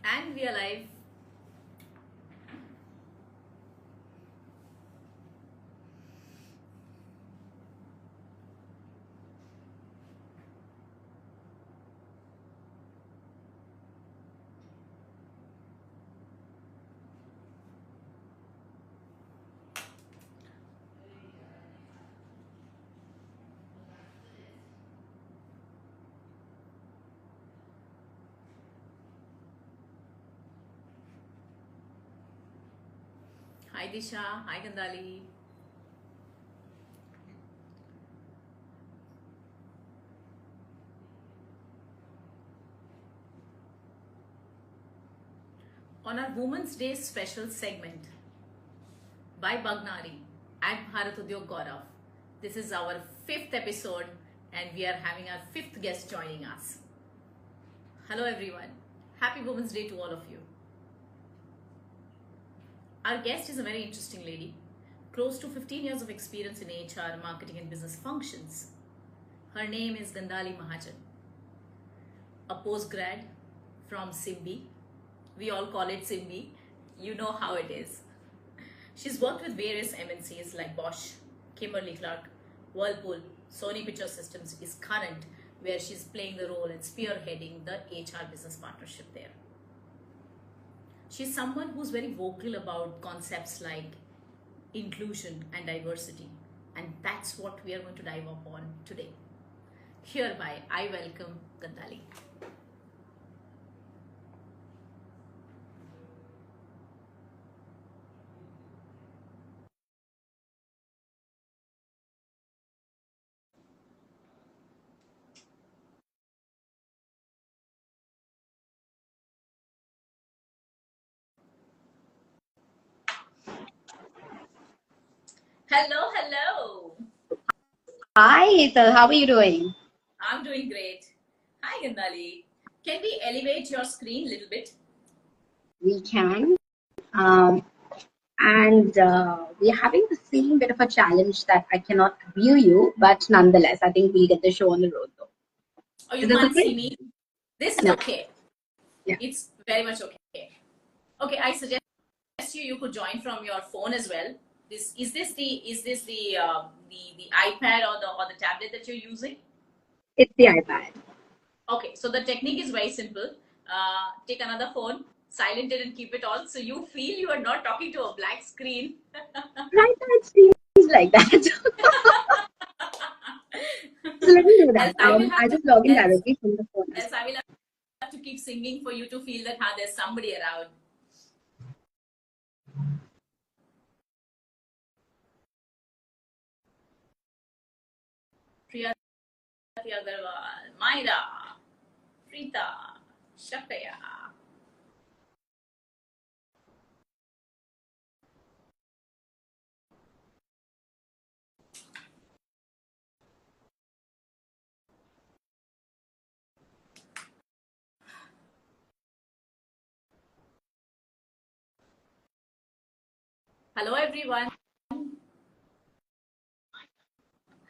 And we are live. Hi Disha, hi Gandhali. On our Women's Day special segment by Naari at Bharat Udyog Gaurav, this is our 5th episode and we are having our 5th guest joining us. Hello everyone. Happy Women's Day to all of you. Our guest is a very interesting lady, close to 15 years of experience in HR, marketing and business functions. Her name is Gandhali Mahajan, a postgrad from Simbi. We all call it Simbi. You know how it is. She's worked with various MNCs like Bosch, Kimberly-Clark, Whirlpool, Sony Picture Systems is current, where she's playing the role and spearheading the HR business partnership there. She's someone who's very vocal about concepts like inclusion and diversity, and that's what we are going to dive upon today. Hereby, I welcome Gandhali. Hello, hello. Hi, Ethel. How are you doing? I'm doing great. Hi, Gandhali. Can we elevate your screen a little bit? We can. Um, and we're having the same bit of a challenge that I cannot view you, but nonetheless, I think we'll get the show on the road though. Oh, you Is this can't okay? see me? This is No. okay. Yeah. It's very much okay. Okay, I suggest you could join from your phone as well. Is this the iPad or the tablet that you're using? It's the iPad. Okay, so the technique is very simple. Take another phone, silent it and keep it on, so you feel you are not talking to a black screen. Right now, it seems like that. So let me do that. I just log in directly from the phone. Else I will have to keep singing for you to feel that there's somebody around. Priya Agarwal, Myra, Preeta, Shakya. Hello everyone.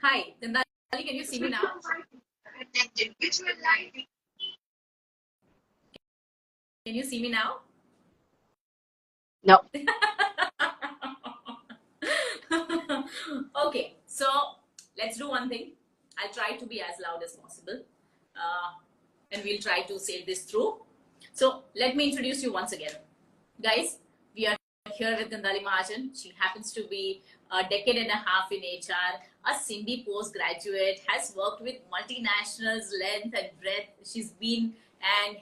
Hi, Gandhali, can you see me now? Can you see me now? No. Okay, so let's do one thing. I'll try to be as loud as possible, and we'll try to sail this through. So let me introduce you once again. Guys, we are here with Gandhali Mahajan. She happens to be a decade and a half in HR, a Simbi postgraduate, has worked with multinationals length and breadth. She's been and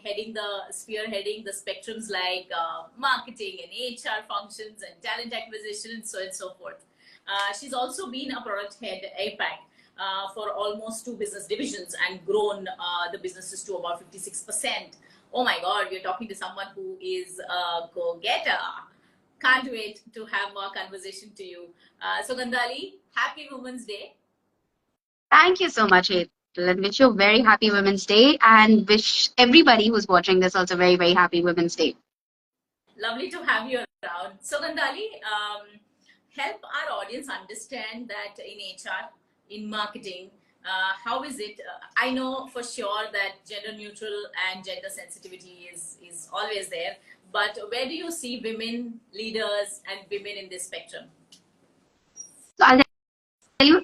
spearheading the spectrums like marketing and HR functions and talent acquisition and so on and so forth. She's also been a product head at APAC for almost 2 business divisions and grown the businesses to about 56%. Oh my God, we're talking to someone who is a go-getter. Can't wait to have more conversation to you. So Gandhali, happy Women's Day. Thank you so much, Ethel. And wish you a very happy Women's Day, and wish everybody who's watching this also a very, very happy Women's Day. Lovely to have you around. So Gandhali, help our audience understand that in HR, in marketing, How is it? I know for sure that gender neutral and gender sensitivity is always there, but where do you see women leaders and women in this spectrum? So I'll tell you,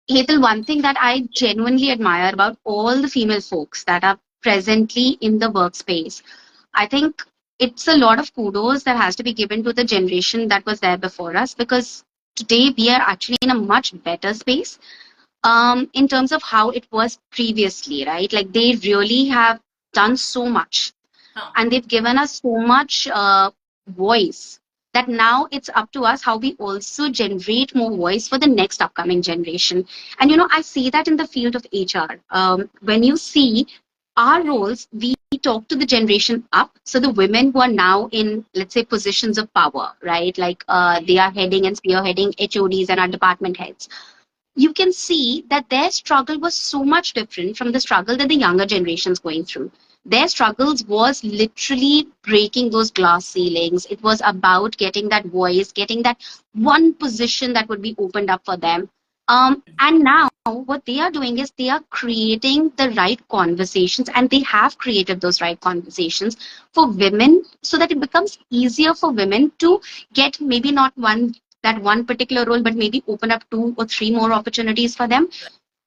Hetal, one thing that I genuinely admire about all the female folks that are presently in the workspace, I think it's a lot of kudos that has to be given to the generation that was there before us, because today we are actually in a much better space in terms of how it was previously, right? Like they really have done so much and they've given us so much voice that now it's up to us how we also generate more voice for the next upcoming generation. And I see that in the field of HR. When you see our roles, we talk to the generation up. So the women who are now in, let's say, positions of power, right? Like they are heading and spearheading HODs and our department heads. You can see that their struggle was so much different from the struggle that the younger generations going through. Their struggles was literally breaking those glass ceilings. It was about getting that voice, getting that one position that would be opened up for them. And now what they are doing is they are creating the right conversations, and they have created those right conversations for women so that it becomes easier for women to get maybe not one particular role, but maybe open up 2 or 3 more opportunities for them.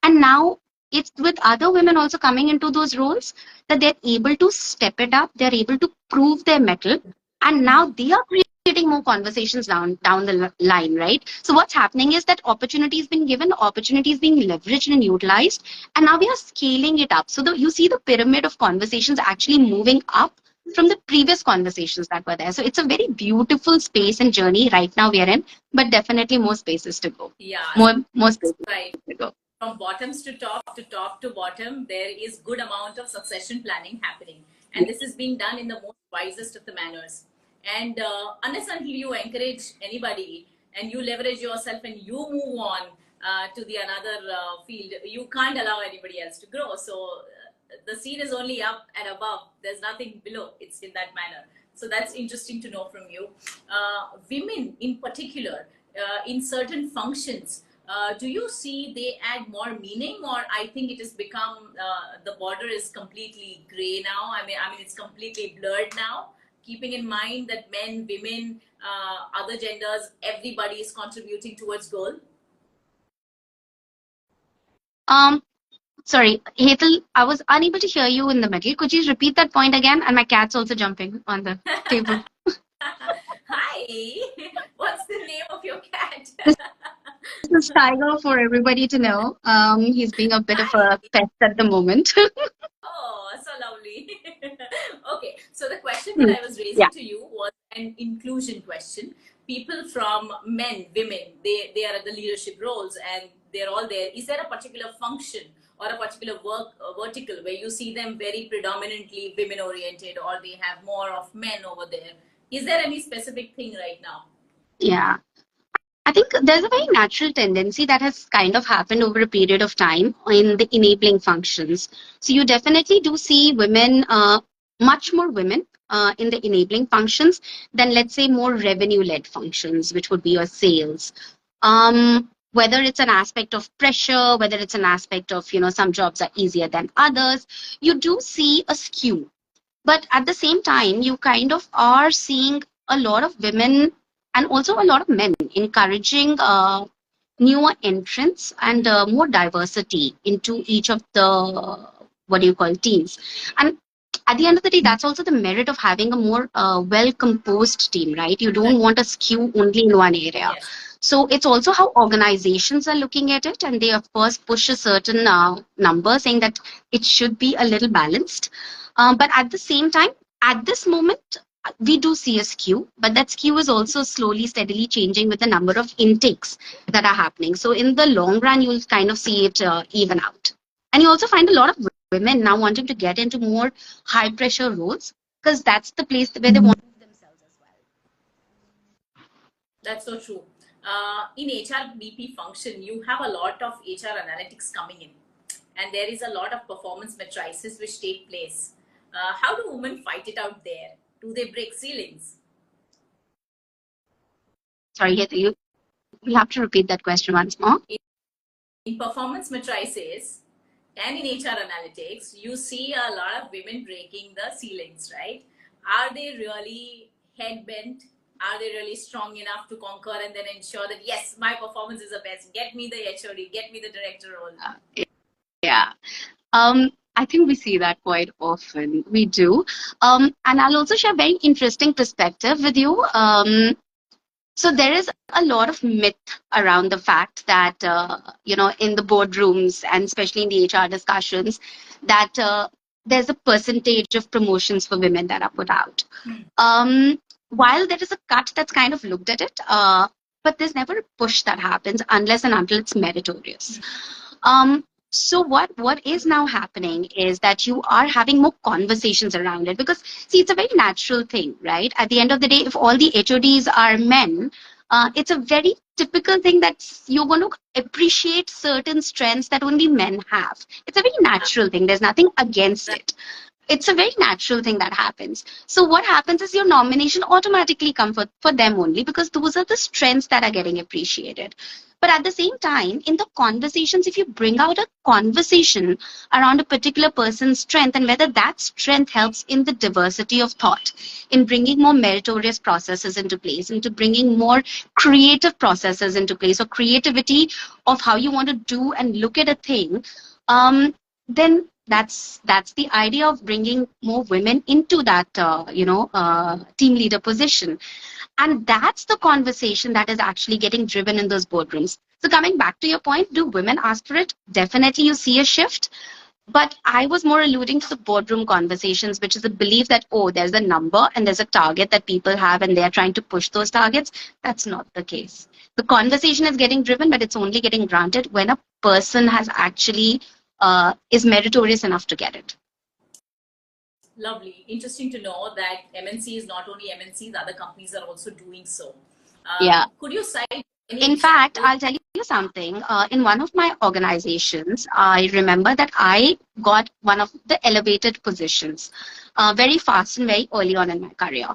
And now it's with other women also coming into those roles that they're able to step it up, they're able to prove their mettle, and now they are creating more conversations down the line, right? So what's happening is that opportunity is being given, opportunity is being leveraged and utilized, and now we are scaling it up. So you see the pyramid of conversations actually moving up from the previous conversations that were there. So it's a very beautiful space and journey right now we are in, but definitely more spaces to go. Yeah, More spaces right. To go. From bottoms to top to bottom, there is good amount of succession planning happening, and this is being done in the most wisest of the manners. And unless until you encourage anybody and you leverage yourself and you move on to the another field, you can't allow anybody else to grow. So the seed is only up and above. There's nothing below. It's in that manner. So that's interesting to know from you. Women in particular, in certain functions, do you see they add more meaning, or I think it has become the border is completely gray now? I mean, it's completely blurred now. Keeping in mind that men, women, other genders, everybody is contributing towards goal. Sorry, Hetal, I was unable to hear you in the middle. Could you repeat that point again? And my cat's also jumping on the table. Hi, what's the name of your cat? This is Tiger for everybody to know. He's being a bit of a pest at the moment. Oh, so lovely. Okay, so the question that I was raising to you was an inclusion question. People from men, women, they are at the leadership roles and they're all there. Is there a particular function or a particular work vertical where you see them very predominantly women oriented, or they have more of men over there? Is there any specific thing right now? Yeah. I think there's a very natural tendency that has kind of happened over a period of time in the enabling functions. So you definitely do see women, much more women in the enabling functions than, let's say, more revenue-led functions, which would be your sales. Whether it's an aspect of pressure, whether it's an aspect of, some jobs are easier than others, you do see a skew. But at the same time, you kind of are seeing a lot of women and also a lot of men encouraging newer entrants and more diversity into each of the, what do you call, teams. And at the end of the day, that's also the merit of having a more well-composed team, right? You don't want a skew only in one area. Yes. So it's also how organizations are looking at it, and they of course push a certain number saying that it should be a little balanced. But at the same time, at this moment, we do see a skew, but that skew is also slowly, steadily changing with the number of intakes that are happening. So in the long run, you'll kind of see it even out. And you also find a lot of women now wanting to get into more high pressure roles, because that's the place where they want themselves as well. That's so true. In HRBP function, you have a lot of HR analytics coming in, and there is a lot of performance matrices which take place. How do women fight it out there? Do they break ceilings? Sorry, you'll have to repeat that question once more. In performance matrices, and in HR analytics, you see a lot of women breaking the ceilings, right? Are they really head bent? Are they really strong enough to conquer and then ensure that, yes, my performance is the best, get me the HOD, get me the director role? Yeah. I think we see that quite often. We do. And I'll also share a very interesting perspective with you. So there is a lot of myth around the fact that, in the boardrooms and especially in the HR discussions, that there's a percentage of promotions for women that are put out. While there is a cut that's kind of looked at it, but there's never a push that happens unless and until it's meritorious. So what is now happening is that you are having more conversations around it, because see, it's a very natural thing, right? At the end of the day, if all the HODs are men, it's a very typical thing that you're going to appreciate certain strengths that only men have. It's a very natural thing. There's nothing against it. It's a very natural thing that happens. So what happens is your nomination automatically comes for them only, because those are the strengths that are getting appreciated. But at the same time, in the conversations, if you bring out a conversation around a particular person's strength and whether that strength helps in the diversity of thought, in bringing more meritorious processes into place, into bringing more creative processes into place, or creativity of how you want to do and look at a thing, then that's the idea of bringing more women into that team leader position. And that's the conversation that is actually getting driven in those boardrooms. So coming back to your point, do women ask for it? Definitely you see a shift. But I was more alluding to the boardroom conversations, which is a belief that, oh, there's a number and there's a target that people have and they're trying to push those targets. That's not the case. The conversation is getting driven, but it's only getting granted when a person has actually is meritorious enough to get it. Lovely. Interesting to know that MNC is not only MNCs, other companies are also doing so. Yeah. Could you cite any In fact, I'll tell you something. In one of my organizations, I remember that I got one of the elevated positions very fast and very early on in my career.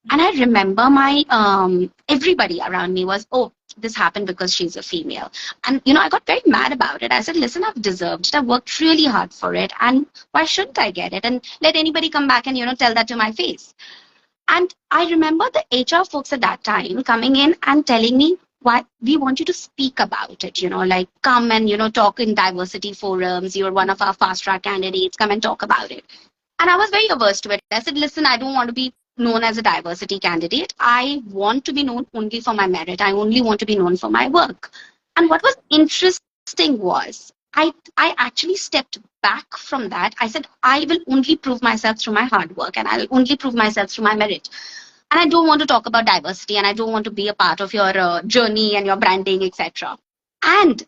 And I remember my everybody around me was, oh, this happened because she's a female. And, I got very mad about it. I said, listen, I've deserved it. I've worked really hard for it. And why shouldn't I get it? And let anybody come back and, tell that to my face. And I remember the HR folks at that time coming in and telling me, why we want you to speak about it, like come and, talk in diversity forums. You're one of our fast track candidates. Come and talk about it. And I was very averse to it. I said, listen, I don't want to be known as a diversity candidate. I want to be known only for my merit. I only want to be known for my work. And what was interesting was I actually stepped back from that. I said, I will only prove myself through my hard work and I'll only prove myself through my merit. And I don't want to talk about diversity and I don't want to be a part of your journey and your branding, etc. And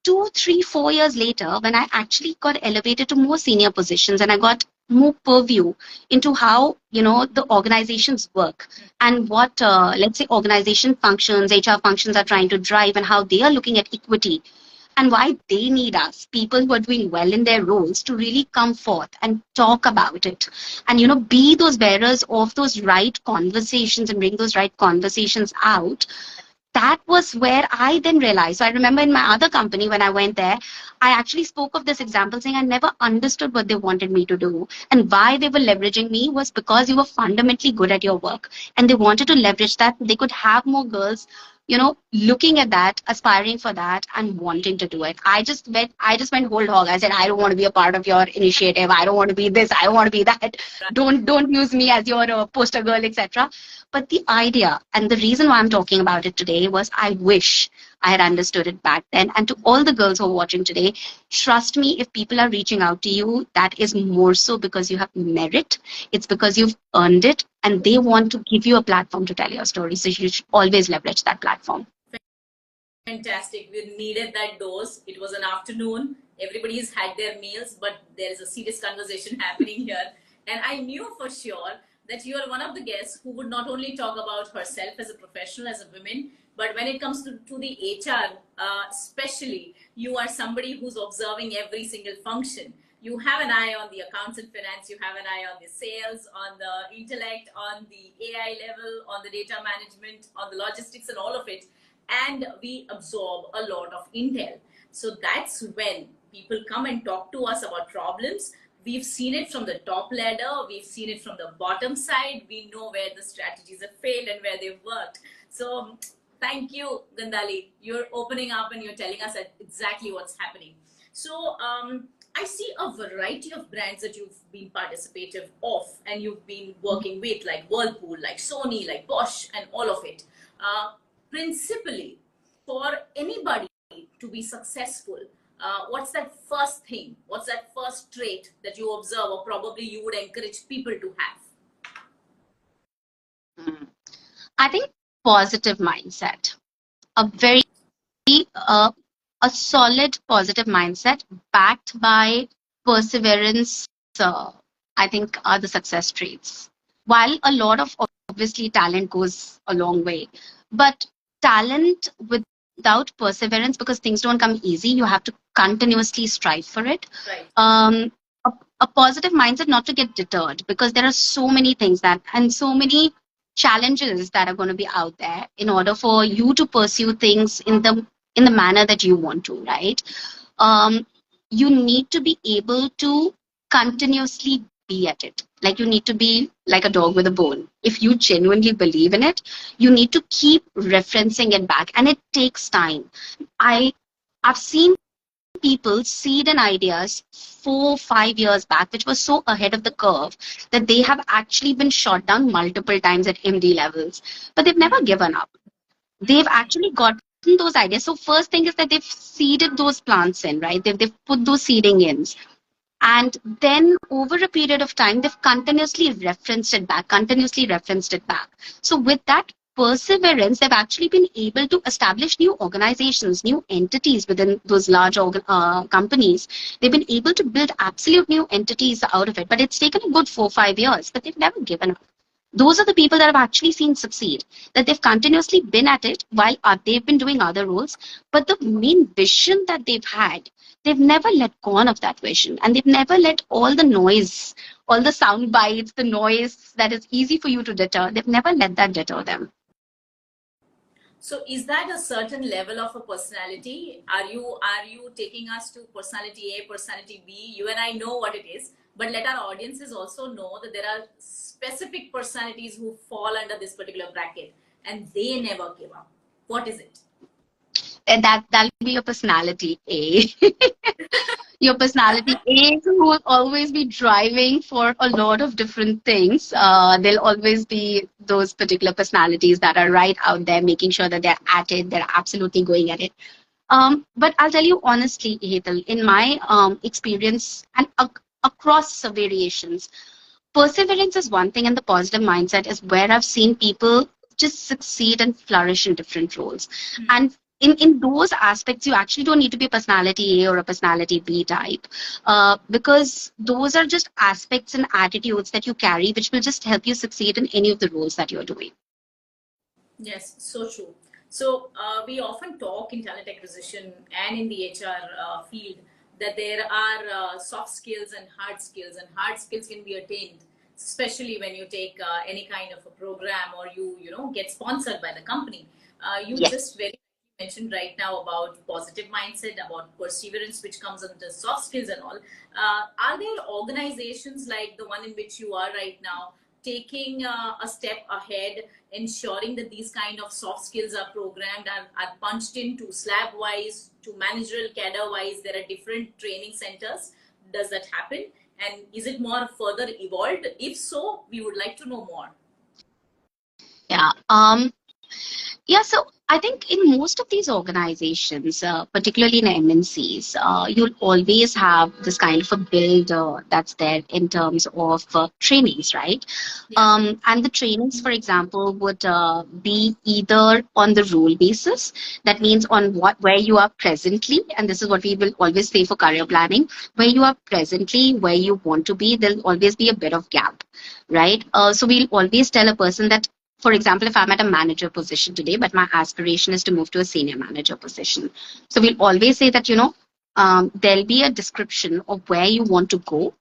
2, 3, 4 years later, when I actually got elevated to more senior positions and I got more purview into how, the organizations work and what, let's say, organization functions, HR functions are trying to drive and how they are looking at equity and why they need us, people who are doing well in their roles, to really come forth and talk about it and, be those bearers of those right conversations and bring those right conversations out. That was where I then realized. So I remember in my other company, when I went there, I actually spoke of this example saying I never understood what they wanted me to do. And why they were leveraging me was because you were fundamentally good at your work. And they wanted to leverage that. They could have more girls, looking at that, aspiring for that and wanting to do it. I just went whole hog. I said, I don't want to be a part of your initiative. I don't want to be this. I don't want to be that. Don't use me as your poster girl, etc. But the idea and the reason why I'm talking about it today was I wish I had understood it back then. And to all the girls who are watching today, trust me, if people are reaching out to you, that is more so because you have merit. It's because you've earned it and they want to give you a platform to tell your story. So you should always leverage that platform. Fantastic. We needed that dose. It was an afternoon. Everybody's had their meals, but there is a serious conversation happening here. And I knew for sure that you are one of the guests who would not only talk about herself as a professional, as a woman, but when it comes to the HR, especially, you are somebody who's observing every single function. You have an eye on the accounts and finance, you have an eye on the sales, on the intellect, on the AI level, on the data management, on the logistics and all of it. And we absorb a lot of intel. So that's when people come and talk to us about problems, we've seen it from the top ladder, we've seen it from the bottom side, we know where the strategies have failed and where they've worked. So thank you, Gandhali. You're opening up and you're telling us exactly what's happening. So I see a variety of brands that you've been participative of and you've been working with, like Whirlpool, like Sony, like Bosch, and all of it. Principally, for anybody to be successful, what's that first thing? What's that first trait that you observe or probably you would encourage people to have? I think positive mindset, a very a solid positive mindset backed by perseverance, I think are the success traits. While a lot of obviously talent goes a long way, but talent without perseverance, because things don't come easy, you have to continuously strive for it. Right. A positive mindset, not to get deterred, because there are so many things that and so many challenges that are going to be out there in order for you to pursue things in the manner that you want to, right? You need to be able to continuously be at it. Like, you need to be like a dog with a bone. If you genuinely believe in it, you need to keep referencing it back, and it takes time. I've seen people seed and ideas 4-5 years back, which was so ahead of the curve that they have actually been shot down multiple times at MD levels, but they've never given up. They've actually gotten those ideas. So first thing is that they've seeded those plants in, right? They've put those seeding ins. And then over a period of time, they've continuously referenced it back. So with that perseverance, they've actually been able to establish new organizations, new entities within those large companies. They've been able to build absolute new entities out of it. But it's taken a good 4-5 years, but they've never given up. Those are the people that have actually seen succeed, that they've continuously been at it while they've been doing other roles. But the main vision that they've had, they've never let go of that vision, and they've never let all the noise, all the sound bites, the noise that is easy for you to deter, they've never let that deter them. So is that a certain level of a personality? Are you taking us to personality A, personality B? You and I know what it is, but let our audiences also know that there are specific personalities who fall under this particular bracket and they never give up. What is it? And that'll be your personality A. Your personality A will always be driving for a lot of different things. There'll always be those particular personalities that are right out there, making sure that they're at it, they're absolutely going at it. But I'll tell you honestly, Hetal, in my experience and across variations, perseverance is one thing, and the positive mindset is where I've seen people just succeed and flourish in different roles. Mm-hmm. And in those aspects, you actually don't need to be a personality A or a personality B type, because those are just aspects and attitudes that you carry, which will just help you succeed in any of the roles that you're doing. Yes, so true. So we often talk in talent acquisition and in the HR field that there are soft skills and hard skills, and hard skills can be attained, especially when you take any kind of a program or you get sponsored by the company. Yes. Just very mentioned right now about positive mindset, about perseverance, which comes under soft skills and all. Are there organizations like the one in which you are right now taking a step ahead, ensuring that these kind of soft skills are programmed, are punched into slab wise, to managerial cadre wise? There are different training centers. Does that happen? And is it more further evolved? If so, we would like to know more. Yeah, so I think in most of these organizations, particularly in MNCs, you'll always have this kind of a build that's there in terms of trainings, right? Yeah. And the trainings, for example, would be either on the role basis, that means on where you are presently, and this is what we will always say for career planning, where you are presently, where you want to be, there'll always be a bit of gap, right? So we'll always tell a person that, for example, if I'm at a manager position today, but my aspiration is to move to a senior manager position. So we'll always say that, there'll be a description of where you want to go.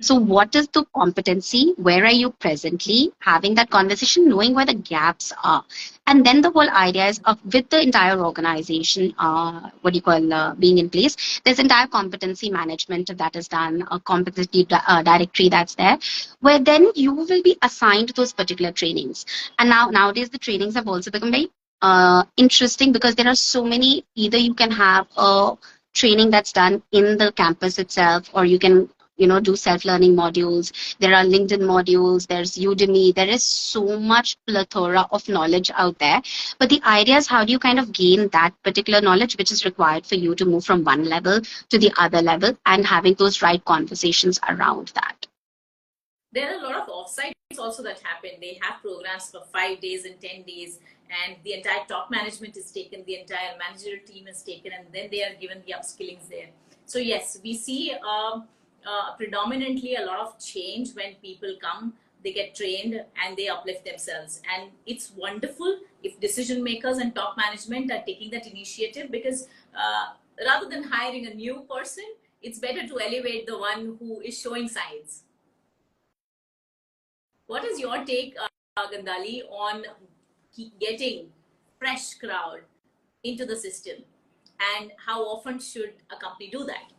So what is the competency? Where are you presently? Having that conversation, knowing where the gaps are. And then the whole idea is of with the entire organization, what do you call being in place, there's entire competency management that is done, a competency directory that's there, where then you will be assigned those particular trainings. And nowadays the trainings have also become very interesting because there are so many, either you can have a training that's done in the campus itself, or you can do self-learning modules. There are LinkedIn modules, there's Udemy, there is so much plethora of knowledge out there. But the idea is, how do you kind of gain that particular knowledge which is required for you to move from one level to the other level, and having those right conversations around that. There are a lot of offsites also that happen. They have programs for 5 days and 10 days, and the entire top management is taken, the entire managerial team is taken, and then they are given the upskillings there. So yes, we see predominantly a lot of change when people come, they get trained and they uplift themselves. And it's wonderful if decision makers and top management are taking that initiative, because rather than hiring a new person, it's better to elevate the one who is showing signs. What is your take, Gandhali, on getting fresh crowd into the system, and how often should a company do that?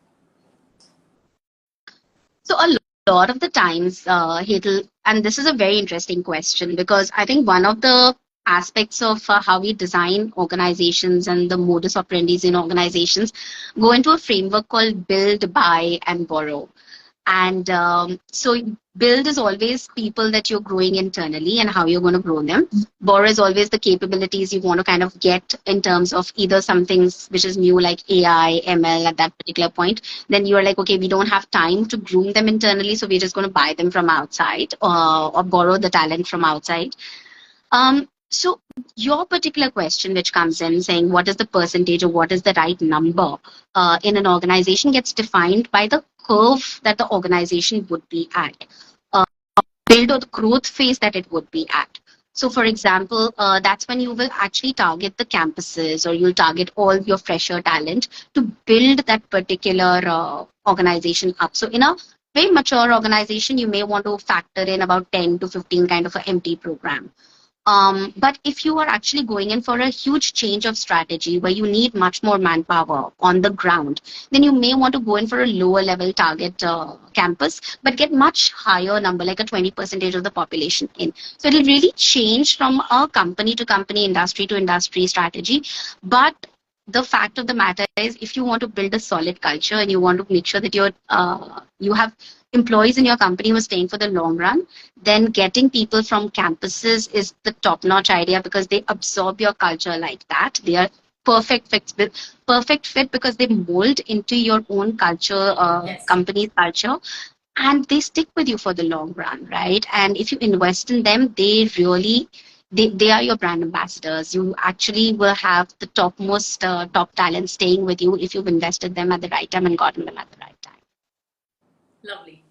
So a lot of the times, Hetal, and this is a very interesting question, because I think one of the aspects of how we design organizations and the modus operandi in organizations go into a framework called build, buy, and borrow. And so build is always people that you're growing internally and how you're going to grow them. Borrow is always the capabilities you want to kind of get in terms of either something which is new like AI, ML at that particular point. Then you're like, okay, we don't have time to groom them internally, so we're just going to buy them from outside, or borrow the talent from outside. So your particular question, which comes in saying what is the percentage or what is the right number in an organization, gets defined by the curve that the organization would be at, build or the growth phase that it would be at. So for example, that's when you will actually target the campuses, or you'll target all your fresher talent to build that particular organization up. So in a very mature organization, you may want to factor in about 10 to 15 kind of an MT program. But if you are actually going in for a huge change of strategy where you need much more manpower on the ground, then you may want to go in for a lower level target campus, but get much higher number, like a 20% of the population in. So it'll really change from a company to company, industry to industry strategy. But the fact of the matter is, if you want to build a solid culture and you want to make sure that you have employees in your company who are staying for the long run, then getting people from campuses is the top-notch idea, because they absorb your culture like that. They are perfect fit because they mold into your own culture, Yes. company's culture, and they stick with you for the long run, right? And if you invest in them, they really, they are your brand ambassadors. You actually will have the topmost top talent staying with you if you've invested them at the right time and gotten them at the right time. Lovely.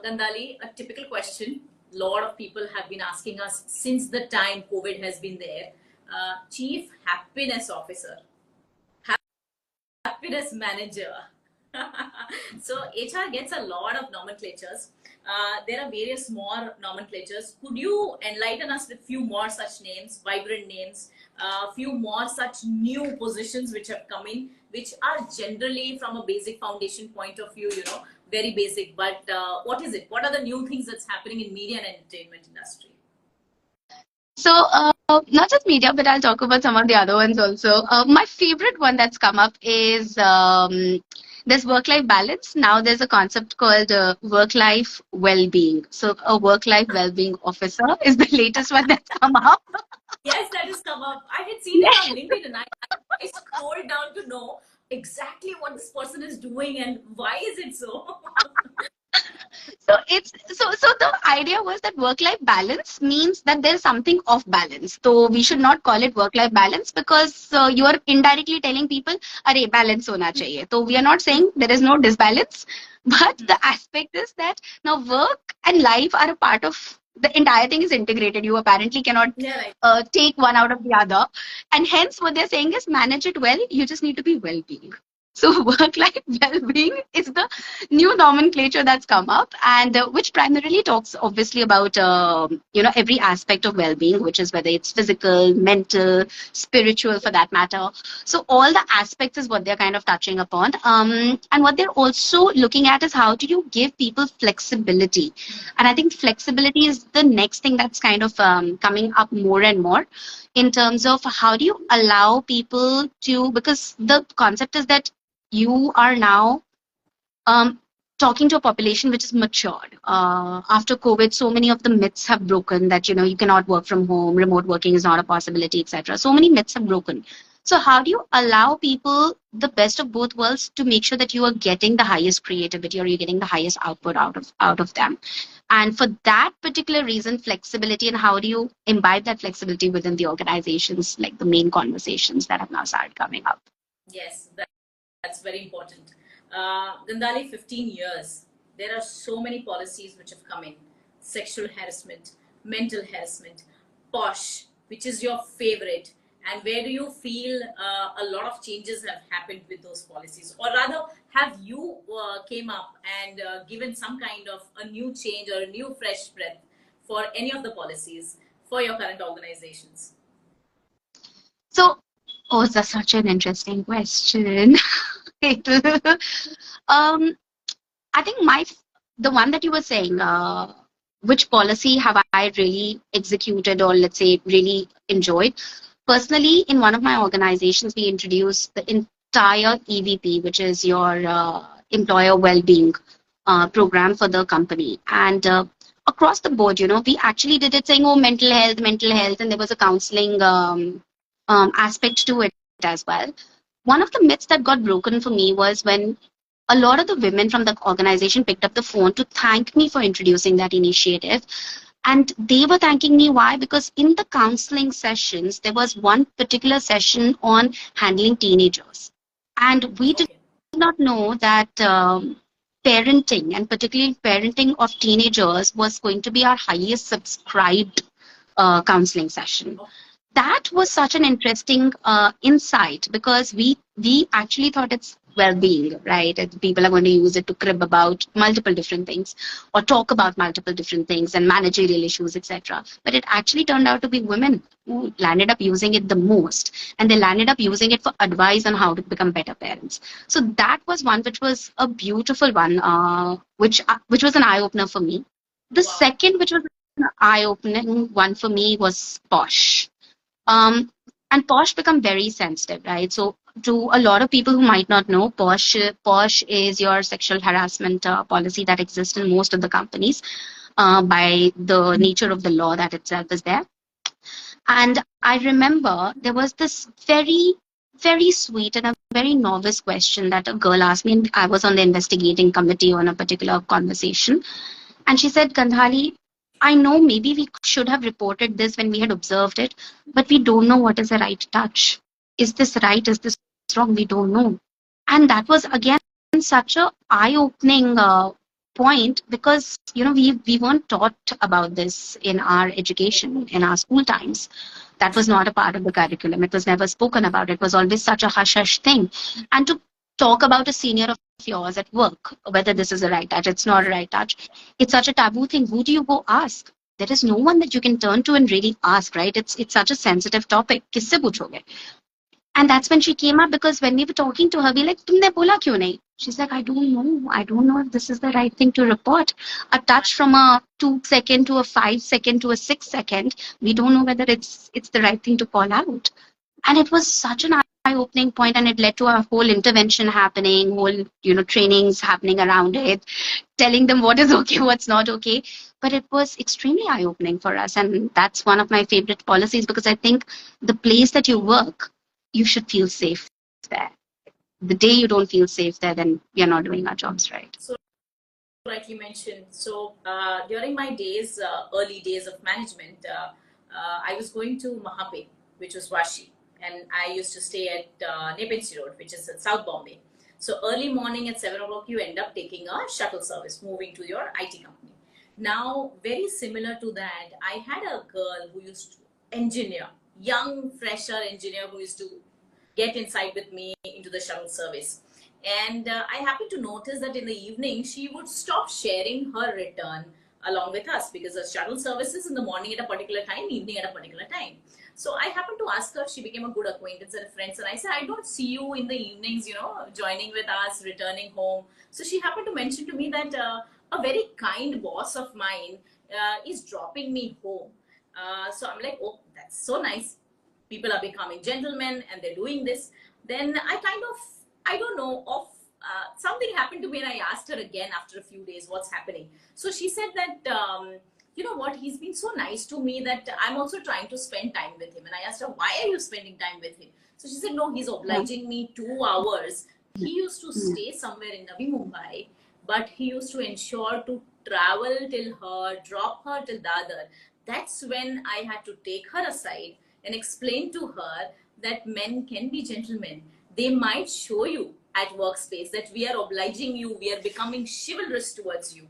Gandhali, a typical question a lot of people have been asking us since the time COVID has been there. Chief Happiness Officer, Happiness Manager. So HR gets a lot of nomenclatures. There are various more nomenclatures. Could you enlighten us with few more such names, vibrant names, few more such new positions which have come in, which are generally from a basic foundation point of view, very basic, but what is it? What are the new things that's happening in media and entertainment industry? So not just media, but I'll talk about some of the other ones also. My favorite one that's come up is there's work-life balance. Now there's a concept called work-life well-being. So a work-life well-being officer is the latest one that's come up. Yes, that has come up. I had seen it on LinkedIn, and I scrolled down to know exactly what this person is doing and why is it so. So the idea was that work-life balance means that there's something off balance. So we should not call it work-life balance, because you are indirectly telling people, "Arey, balance hona chahiye." So we are not saying there is no disbalance, but the aspect is that now work and life are a part of the entire thing, is integrated. You apparently cannot take one out of the other, and hence what they're saying is manage it well. You just need to be well-being. So work-life well-being is the new nomenclature that's come up, and which primarily talks obviously about every aspect of well-being, which is whether it's physical, mental, spiritual, for that matter. So all the aspects is what they're kind of touching upon, and what they're also looking at is how do you give people flexibility, and I think flexibility is the next thing that's kind of coming up more and more in terms of how do you allow people to, because the concept is that you are now um, talking to a population which is matured. After COVID, so many of the myths have broken that, you cannot work from home, remote working is not a possibility, etc. So many myths have broken. So how do you allow people the best of both worlds to make sure that you are getting the highest creativity or you're getting the highest output out of them? And for that particular reason, flexibility, and how do you imbibe that flexibility within the organizations, like the main conversations that have now started coming up. Yes, that's very important. Gandhali, 15 years. There are so many policies which have come in. Sexual harassment, mental harassment, Bosch, which is your favorite. And where do you feel a lot of changes have happened with those policies? Or rather, have you came up and given some kind of a new change or a new fresh breath for any of the policies for your current organizations? So, oh, that's such an interesting question. um, I think the one that you were saying, which policy have I really executed or let's say really enjoyed? Personally, in one of my organizations, we introduced the entire EVP, which is your employer well-being program for the company. And across the board, we actually did it saying, oh, mental health, and there was a counseling aspect to it as well. One of the myths that got broken for me was when a lot of the women from the organization picked up the phone to thank me for introducing that initiative. And they were thanking me why? Because in the counseling sessions, there was one particular session on handling teenagers. And we did not know that parenting, and particularly parenting of teenagers, was going to be our highest subscribed counseling session. That was such an interesting insight, because we actually thought it's well-being, right? And people are going to use it to crib about multiple different things or talk about multiple different things and managerial issues, etc. But it actually turned out to be women who landed up using it the most, and they landed up using it for advice on how to become better parents. So that was one which was a beautiful one, which was an eye-opener for me. The second, which was an eye-opening one for me, was Bosch. And Posh become very sensitive, right? So to a lot of people who might not know, Posh is your sexual harassment policy that exists in most of the companies by the nature of the law that itself is there. And I remember there was this very, very sweet and a very novice question that a girl asked me, and I was on the investigating committee on a particular conversation. And she said, Gandhali, I know maybe we should have reported this when we had observed it, but we don't know what is the right touch. Is this right? Is this wrong? We don't know. And that was again such a eye-opening point, because we weren't taught about this in our education, in our school times. That was not a part of the curriculum. It was never spoken about. It was always such a hush-hush thing. And to talk about a senior of yours at work, whether this is a right touch, it's not a right touch, it's such a taboo thing. Who do you go ask? There is no one that you can turn to and really ask, right? It's such a sensitive topic. Kisse puchoge? And that's when she came up, because when we were talking to her, we like, tumne bola kyun nahi? She's like, I don't know. I don't know if this is the right thing to report. A touch from a 2-second to a 5-second to a 6-second, we don't know whether it's the right thing to call out. And it was such an eye-opening point, and it led to a whole intervention happening, whole trainings happening around it, telling them what is okay, what's not okay. But it was extremely eye-opening for us, and that's one of my favorite policies, because I think the place that you work, you should feel safe there. The day you don't feel safe there, then we are not doing our jobs right. So rightly mentioned. So during my days, early days of management, I was going to Mahape, which was Vashi, and I used to stay at Nepean Road, which is at South Bombay. So early morning at 7 o'clock, you end up taking a shuttle service, moving to your IT company. Now, very similar to that, I had a girl who used to engineer, young, fresher engineer who used to get inside with me into the shuttle service. And I happened to notice that in the evening, she would stop sharing her return along with us because the shuttle services in the morning at a particular time, evening at a particular time. So I happened to ask her, she became a good acquaintance and friends. And I said, I don't see you in the evenings, joining with us, returning home. So she happened to mention to me that a very kind boss of mine is dropping me home. So I'm like, oh, that's so nice. People are becoming gentlemen and they're doing this. Then I don't know, something happened to me and I asked her again after a few days, what's happening? So she said that, you know what, he's been so nice to me that I'm also trying to spend time with him. And I asked her, why are you spending time with him? So she said, no, he's obliging me 2 hours. He used to stay somewhere in Navi Mumbai, but he used to ensure to travel till her, drop her till Dadar. That's when I had to take her aside and explain to her that men can be gentlemen. They might show you at workspace that we are obliging you, we are becoming chivalrous towards you,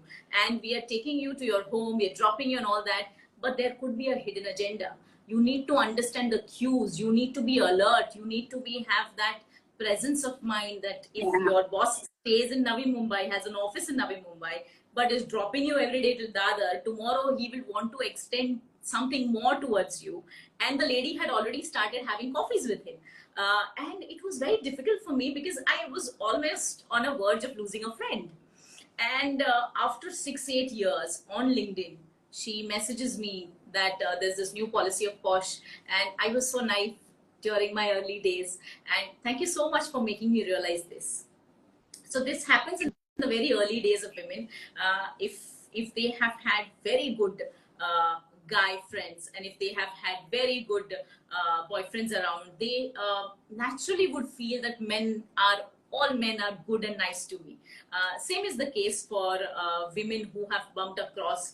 and we are taking you to your home, we are dropping you and all that, but there could be a hidden agenda. You need to understand the cues, you need to be alert, you need to have that presence of mind that if your boss stays in Navi Mumbai, has an office in Navi Mumbai, but is dropping you every day till Dadar, tomorrow he will want to extend something more towards you. And the lady had already started having coffees with him. And it was very difficult for me because I was almost on a verge of losing a friend. And after 6-8 years on LinkedIn, she messages me that there's this new policy of Bosch, and I was so naive during my early days. And thank you so much for making me realize this. So this happens in the very early days of women. If they have had very good guy friends, and if they have had very good boyfriends around, they naturally would feel that all men are good and nice to me. Same is the case for women who have bumped across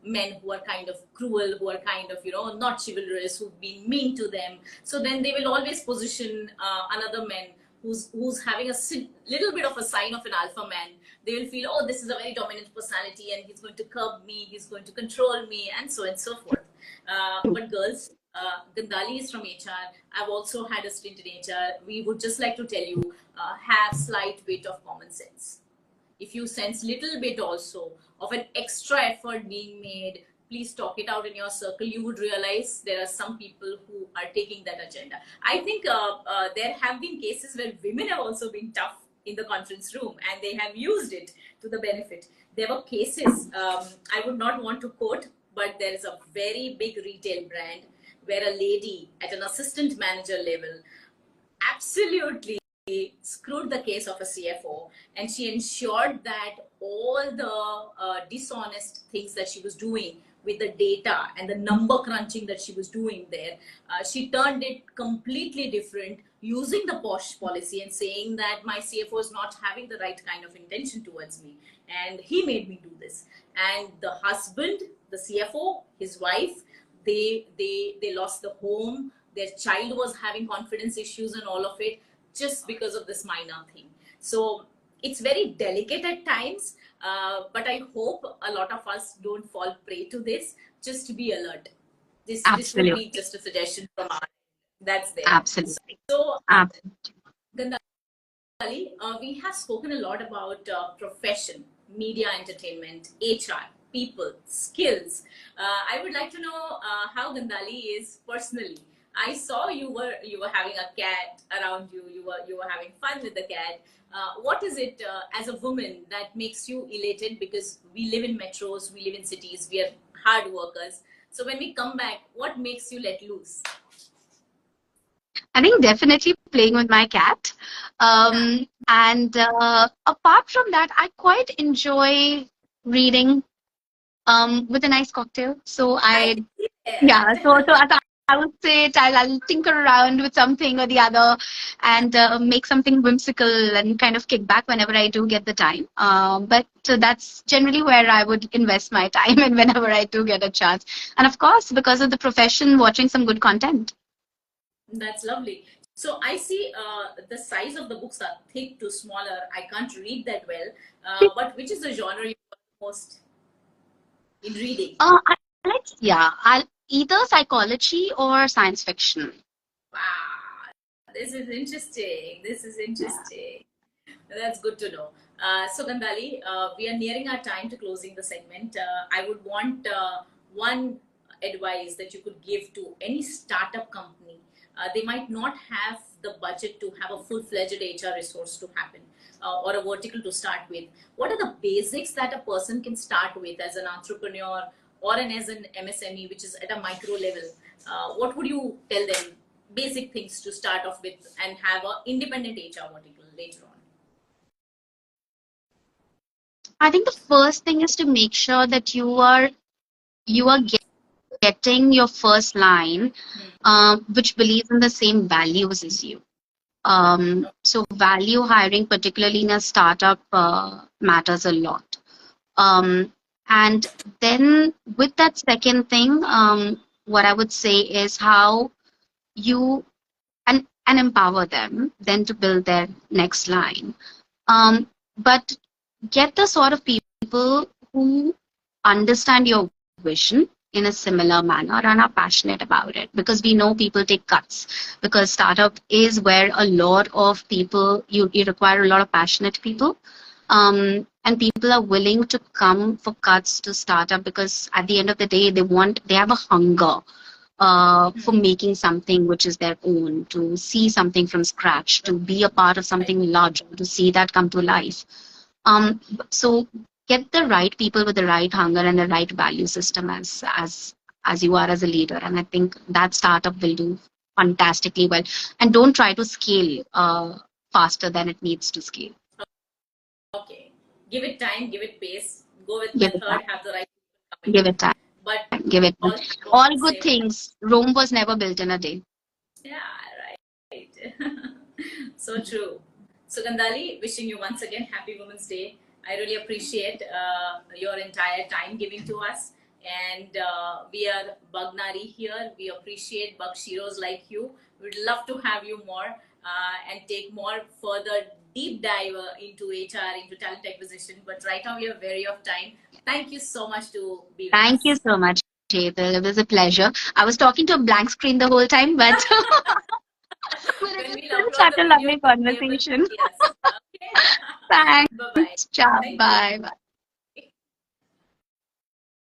men who are kind of cruel, who are kind of, not chivalrous, who've been mean to them. So then they will always position another man who's having a little bit of a sign of an alpha man. They will feel, oh, this is a very dominant personality and he's going to curb me, he's going to control me, and so on and so forth. But girls, Gandhali is from HR. I've also had a stint in HR. We would just like to tell you, have slight bit of common sense. If you sense little bit also of an extra effort being made, please talk it out in your circle. You would realize there are some people who are taking that agenda. I think there have been cases where women have also been tough in the conference room and they have used it to the benefit. There were cases, I would not want to quote, but there is a very big retail brand where a lady at an assistant manager level absolutely screwed the case of a CFO, and she ensured that all the dishonest things that she was doing with the data and the number crunching that she was doing there, she turned it completely different using the Bosch policy and saying that my CFO is not having the right kind of intention towards me, and he made me do this. And the husband, the CFO, his wife, they lost the home. Their child was having confidence issues and all of it, just because of this minor thing. So it's very delicate at times, but I hope a lot of us don't fall prey to this. Just to be alert. This would be just a suggestion from our end. That's there. Absolutely. So, Gandhali, we have spoken a lot about profession, media entertainment, HR, people, skills. I would like to know how Gandhali is personally. I saw you were having a cat around you. You were having fun with the cat. What is it as a woman that makes you elated? Because we live in metros, we live in cities, we are hard workers. So when we come back, what makes you let loose? I think definitely playing with my cat. And apart from that, I quite enjoy reading with a nice cocktail. So I would say I'll tinker around with something or the other and make something whimsical and kind of kick back whenever I do get the time. But that's generally where I would invest my time and whenever I do get a chance. And of course, because of the profession, watching some good content. That's lovely. So I see the size of the books are thick to smaller. I can't read that well. But which is the genre you like most in reading? I'll either psychology or science fiction. Wow, this is interesting. This is interesting. That's good to know. So Gandhali, we are nearing our time to closing the segment. I would want one advice that you could give to any startup company. They might not have the budget to have a full-fledged HR resource to happen, or a vertical to start with. What are the basics that a person can start with as an entrepreneur or as an MSME, which is at a micro level? What would you tell them? Basic things to start off with and have an independent HR vertical later on. I think the first thing is to make sure that you are getting your first line, which believes in the same values as you. So value hiring, particularly in a startup, matters a lot. And then with that second thing, what I would say is how you and empower them then to build their next line. But get the sort of people who understand your vision in a similar manner and are passionate about it, because we know people take cuts, because startup is where a lot of people, you require a lot of passionate people, and people are willing to come for cuts to startup, because at the end of the day they have a hunger for making something which is their own, to see something from scratch, to be a part of something larger, to see that come to life. So get the right people with the right hunger and the right value system as you are as a leader, and I think that startup will do fantastically well. And don't try to scale faster than it needs to scale. Okay, give it time, give it pace, go with Give it method, time. have the right people coming Give in. it time. But Give it time. All good things. Rome was never built in a day. Yeah, right. So true. So Gandhali, wishing you once again Happy Women's Day. I really appreciate your entire time giving to us. And we are Naari here. We appreciate Bakshiros like you. We'd love to have you more and take more further deep dive into HR, into talent acquisition. But right now we are very off time. Thank you so much to be with us. Thank you so much, Chetal. It was a pleasure. I was talking to a blank screen the whole time, but it was such a lovely conversation. Yes. Okay. Thanks. Bye-bye. Ciao. Thank you. Bye. Bye.